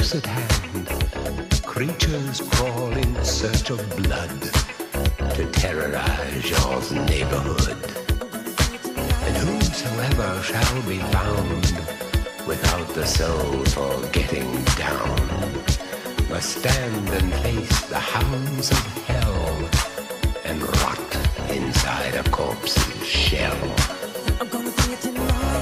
close at hand, creatures crawl in search of blood to terrorize your neighborhood. And whosoever shall be found without the soul for getting down must stand and face the hounds of hell and rot inside a corpse's shell. I'm gonna bring it tonight.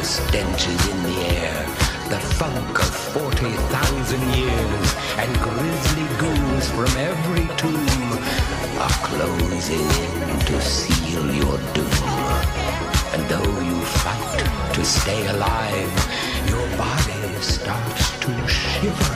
Stench is in the air, the funk of 40,000 years, and grisly ghouls from every tomb are closing in to seal your doom. And though you fight to stay alive, your body starts to shiver